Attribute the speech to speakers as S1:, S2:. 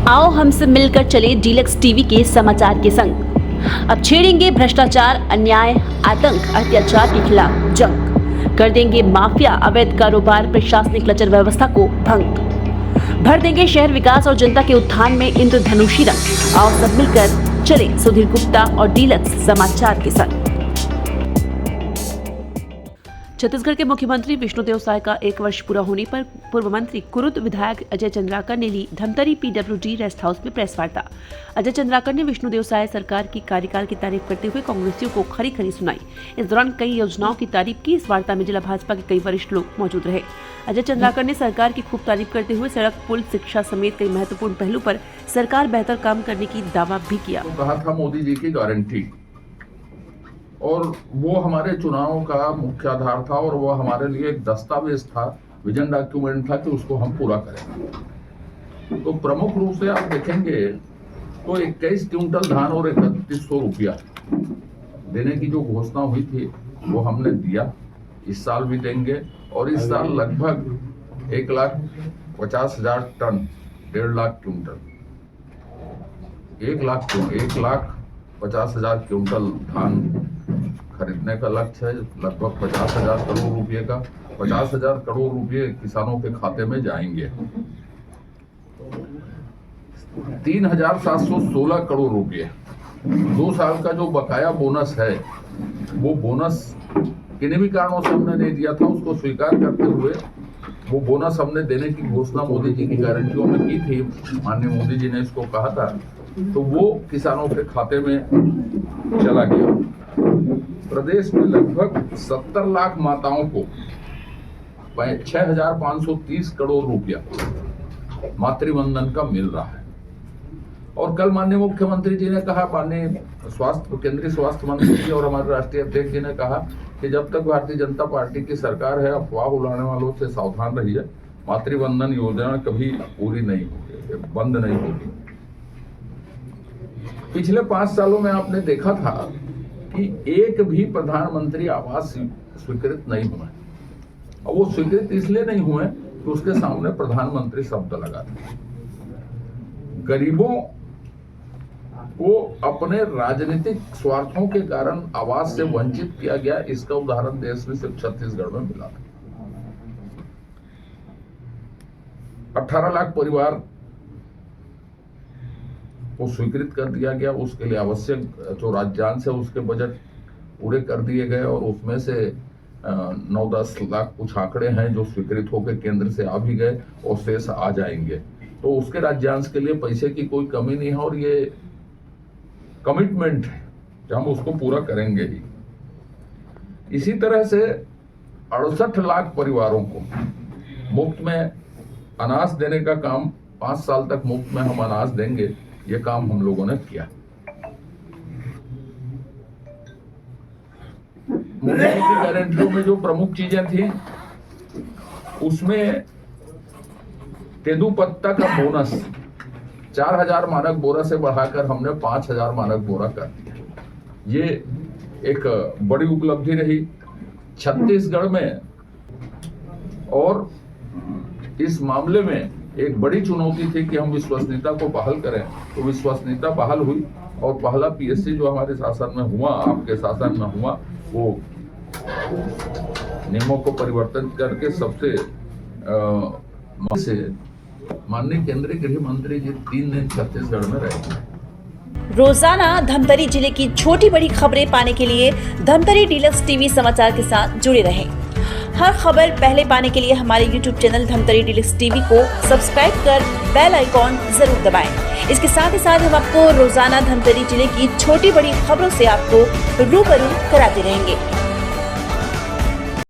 S1: आओ हमसे मिलकर चले डीलक्स टीवी के समाचार के संग। अब छेड़ेंगे भ्रष्टाचार, अन्याय, आतंक, अत्याचार के खिलाफ जंग। कर देंगे माफिया, अवैध कारोबार, प्रशासनिक लचर व्यवस्था को भंग। भर देंगे शहर विकास और जनता के उत्थान में इंद्रधनुषी रंग। आओ सब मिलकर चले सुधीर गुप्ता और डीलक्स समाचार के संग। छत्तीसगढ़ के मुख्यमंत्री विष्णुदेव साय का 1 वर्ष पूरा होने पर पूर्व मंत्री कुरुद विधायक अजय चंद्राकर ने ली धमतरी PWD रेस्ट हाउस में प्रेस वार्ता। अजय चंद्राकर ने विष्णुदेव साय सरकार की कार्यकाल की तारीफ करते हुए कांग्रेसियों को खरी खरी सुनाई। इस दौरान कई योजनाओं की तारीफ की। इस वार्ता में जिला भाजपा के कई वरिष्ठ लोग मौजूद रहे। अजय चंद्राकर ने सरकार की खूब तारीफ करते हुए सड़क, पुल, शिक्षा समेत कई महत्वपूर्ण पहलू पर सरकार बेहतर काम करने की दावा भी किया।
S2: कहा था मोदी जी की गारंटी, और वो हमारे चुनाव का मुख्य आधार था और वो हमारे लिए एक दस्तावेज था, विजन डॉक्यूमेंट था कि उसको हम पूरा करें। तो प्रमुख रूप से आप देखेंगे तो 21 क्विंटल धान और 3100 रुपया देने की जो घोषणा हुई थी वो हमने दिया। इस साल भी देंगे और इस साल लगभग 1,50,000 टन, 1.5 लाख क्विंटल, 1,50,000 क्विंटल धान खरीदने का लक्ष्य है। लगभग 50,000 करोड़ रुपए का, 50,000 करोड़ रुपए किसानों के खाते में जाएंगे। 3,716 करोड़ रुपए 2 साल का जो बकाया बोनस है, वो बोनस किन्हीं भी कारणों से हमने नहीं दिया था, उसको स्वीकार करते हुए वो बोनस हमने देने की घोषणा मोदी जी की गारंटियों में की थी। माननीय मोदी जी ने इसको कहा था, तो वो किसानों के खाते में चला गया। प्रदेश में लगभग 70 लाख माताओं को 6,530 करोड़ रुपया मातृवंदन का मिल रहा है। और कल माननीय मुख्यमंत्री जी ने कहा, माननीय केंद्रीय स्वास्थ्य मंत्री जी और हमारे राष्ट्रीय अध्यक्ष जी ने कहा कि जब तक भारतीय जनता पार्टी की सरकार है, अफवाह उड़ाने वालों से सावधान रहिए। मातृवंदन योजना कभी पूरी नहीं होगी, बंद नहीं होगी। पिछले 5 सालों में आपने देखा था कि एक भी प्रधानमंत्री आवास स्वीकृत नहीं हुए, और वो स्वीकृत इसलिए नहीं हुए कि उसके सामने प्रधानमंत्री शब्द लगा था। गरीबों को अपने राजनीतिक स्वार्थों के कारण आवास से वंचित किया गया। इसका उदाहरण देश में सिर्फ छत्तीसगढ़ में मिला था। 18 लाख परिवार को स्वीकृत कर दिया गया। उसके लिए आवश्यक जो राज्यांश है उसके बजट पूरे कर दिए गए, और उसमें से 9-10 लाख कुछ आंकड़े हैं जो स्वीकृत होकर केंद्र से आ भी गए और शेष आ जाएंगे। तो उसके राज्यांश के लिए पैसे की कोई कमी नहीं है, और ये कमिटमेंट है कि हम उसको पूरा करेंगे ही। इसी तरह से 68 लाख परिवारों को मुफ्त में अनाज देने का काम, 5 साल तक मुफ्त में हम अनाज देंगे, ये काम हम लोगों ने किया। मोदी जी की गारंटियों में जो प्रमुख चीजें थी उसमें तेंदुपत्ता का बोनस 4,000 मानक बोरा से बढ़ाकर हमने 5,000 मानक बोरा कर दिया। ये एक बड़ी उपलब्धि रही छत्तीसगढ़ में, और इस मामले में एक बड़ी चुनौती थी कि हम विश्वसनीयता को बहाल करें। तो विश्वसनीयता बहाल हुई, और पहला PSC जो हमारे शासन में हुआ, आपके शासन में हुआ, वो नियमों को परिवर्तन करके सबसे माननीय केंद्रीय गृह मंत्री जी 3 दिन छत्तीसगढ़ में रहे।
S1: रोजाना धमतरी जिले की छोटी बड़ी खबरें पाने के लिए धमतरी डीलक्स टीवी समाचार के साथ जुड़े रहें। हर खबर पहले पाने के लिए हमारे YouTube channel Dhamtari deluxe TV को सब्सक्राइब कर बेल आइकॉन जरूर दबाएं। इसके साथ ही साथ हम आपको रोजाना धमतरी जिले की छोटी बड़ी खबरों से आपको रूबरू कराते रहेंगे।